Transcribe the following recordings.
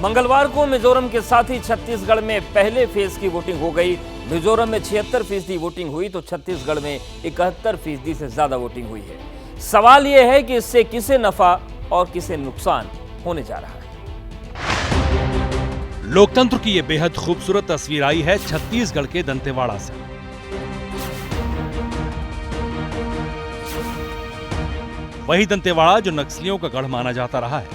मंगलवार को मिजोरम के साथ ही छत्तीसगढ़ में पहले फेज की वोटिंग हो गई। मिजोरम में 76% वोटिंग हुई तो छत्तीसगढ़ में 71% से ज्यादा वोटिंग हुई है। सवाल यह है कि इससे किसे नफा और किसे नुकसान होने जा रहा है। लोकतंत्र की ये बेहद खूबसूरत तस्वीर आई है छत्तीसगढ़ के दंतेवाड़ा से। वही दंतेवाड़ा जो नक्सलियों का गढ़ माना जाता रहा है,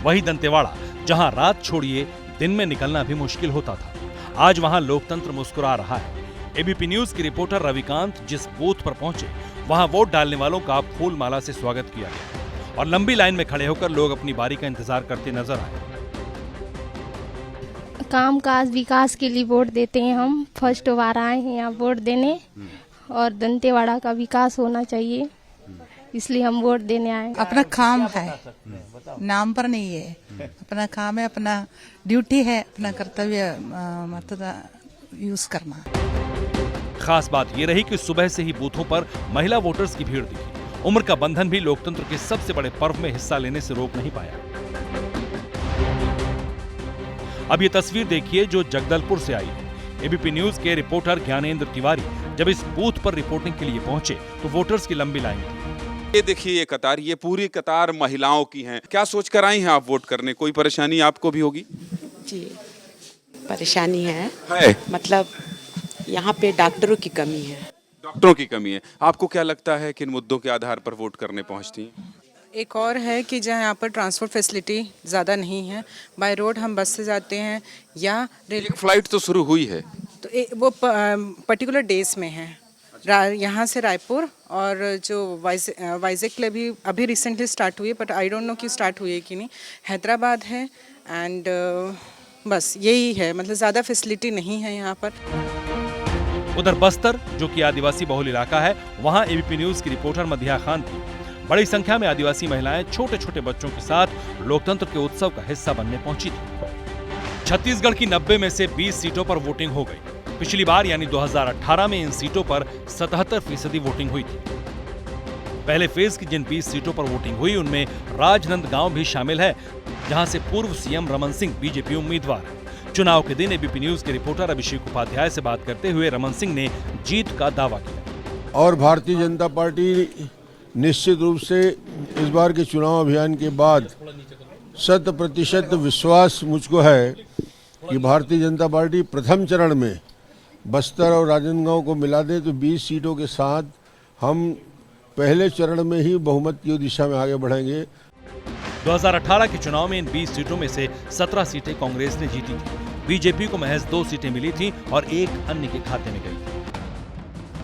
वही दंतेवाड़ा जहां रात छोड़िए दिन में निकलना भी मुश्किल होता था। आज वहां लोकतंत्र मुस्कुरा रहा है। एबीपी न्यूज के रिपोर्टर रविकांत जिस बूथ पर पहुंचे, वहां वोट डालने वालों का फूल माला से स्वागत किया गया और लंबी लाइन में खड़े होकर लोग अपनी बारी का इंतजार करते नजर आए। काम काज विकास के लिए वोट देते हैं। हम फर्स्ट बार आए हैं यहाँ वोट देने और दंतेवाड़ा का विकास होना चाहिए, इसलिए हम वोट देने आए। अपना काम है, नाम पर नहीं है, अपना काम है, अपना ड्यूटी है, अपना कर्तव्य मतलब यूज करना। खास बात ये रही कि सुबह से ही बूथों पर महिला वोटर्स की भीड़ दिखी। उम्र का बंधन भी लोकतंत्र के सबसे बड़े पर्व में हिस्सा लेने से रोक नहीं पाया। अब ये तस्वीर देखिए जो जगदलपुर से आई है। एबीपी न्यूज के रिपोर्टर ज्ञानेंद्र तिवारी जब इस बूथ पर रिपोर्टिंग के लिए पहुंचे तो वोटर्स की लंबी लाइन थी। ये देखिए ये कतार, ये पूरी कतार महिलाओं की है। क्या सोच कर आई हैं आप वोट करने? कोई परेशानी आपको भी होगी? जी परेशानी है। मतलब यहाँ पे डॉक्टरों की कमी है। डॉक्टरों की कमी है। आपको क्या लगता है किन मुद्दों के आधार पर वोट करने पहुंचती हैं? एक और है कि जहाँ यहाँ पर ट्रांसपोर्ट फैसिलिटी ज़्यादा नहीं है। बाय रोड हम बस से जाते हैं या रेल। फ्लाइट तो शुरू हुई है तो वो पर्टिकुलर डेज में है। यहाँ से रायपुर और जो वाइजेक के लिए अभी रिसेंटली स्टार्ट हुई है, बट आई डोंट नो कि स्टार्ट हुई है कि नहीं। हैदराबाद है एंड बस यही है, मतलब ज़्यादा फैसिलिटी नहीं है यहाँ पर। उधर बस्तर जो कि आदिवासी बहुल इलाका है, वहाँ एबीपी न्यूज की रिपोर्टर मधिया खान थी। बड़ी संख्या में आदिवासी महिलाएं छोटे छोटे बच्चों के साथ लोकतंत्र के उत्सव का हिस्सा बनने पहुंची थी। छत्तीसगढ़ की 90 में से 20 सीटों पर वोटिंग हो गई। पिछली बार यानी 2018 में इन सीटों पर 77% वोटिंग हुई थी। पहले फेज की जिन 20 सीटों पर वोटिंग हुई उनमें राजनांदगांव भी शामिल है, जहां से पूर्व सीएम रमन सिंह बीजेपी उम्मीदवार है। चुनाव के दिन एबीपी न्यूज के रिपोर्टर अभिषेक उपाध्याय से बात करते हुए रमन सिंह ने जीत का दावा किया। और भारतीय जनता पार्टी निश्चित रूप से इस बार के चुनाव अभियान के बाद 100% विश्वास मुझको है कि भारतीय जनता पार्टी प्रथम चरण में बस्तर और राजनांदगांव को मिला दे तो 20 सीटों के साथ हम पहले चरण में ही बहुमत की दिशा में आगे बढ़ेंगे। 2018 के चुनाव में इन 20 सीटों में से 17 सीटें कांग्रेस ने जीती थी। बीजेपी को महज 2 सीटें मिली थी और एक अन्य के खाते में गई।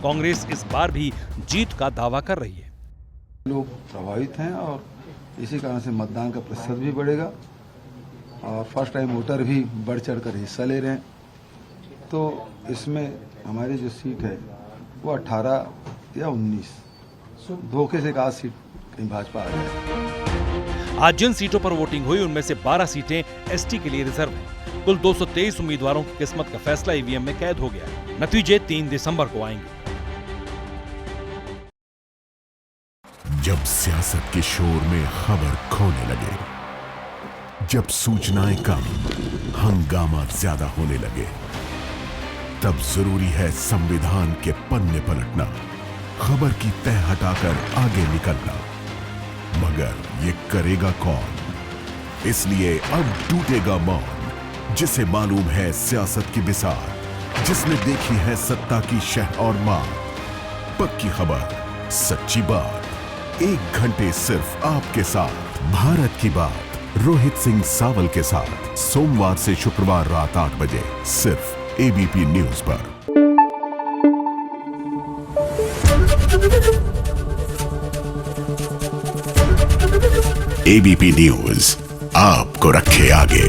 कांग्रेस इस बार भी जीत का दावा कर रही है। लोग प्रभावित हैं और इसी कारण से मतदान का प्रतिशत भी बढ़ेगा और फर्स्ट टाइम वोटर भी बढ़ चढ़कर हिस्सा ले रहे हैं। तो इसमें हमारी जो सीट है वो 18 या 19, धोखे से एक आध सीट कहीं भाजपा आ जाए। आज जिन सीटों पर वोटिंग हुई उनमें से 12 सीटें एसटी के लिए रिजर्व हैं। कुल 223 उम्मीदवारों की किस्मत का फैसला ईवीएम में कैद हो गया है। नतीजे 3 दिसंबर को आएंगे। जब सियासत के शोर में खबर खोने लगे, जब सूचनाएं कम हंगामा ज्यादा होने लगे, तब जरूरी है संविधान के पन्ने पलटना, खबर की तह हटाकर आगे निकलना। मगर ये करेगा कौन? इसलिए अब टूटेगा मौन, जिसे मालूम है सियासत की बिसार, जिसने देखी है सत्ता की शह और मार। पक्की खबर, सच्ची बात, 1 घंटे सिर्फ आपके साथ। भारत की बात रोहित सिंह सावल के साथ, सोमवार से शुक्रवार रात 8 बजे सिर्फ एबीपी न्यूज पर। एबीपी न्यूज आपको रखे आगे।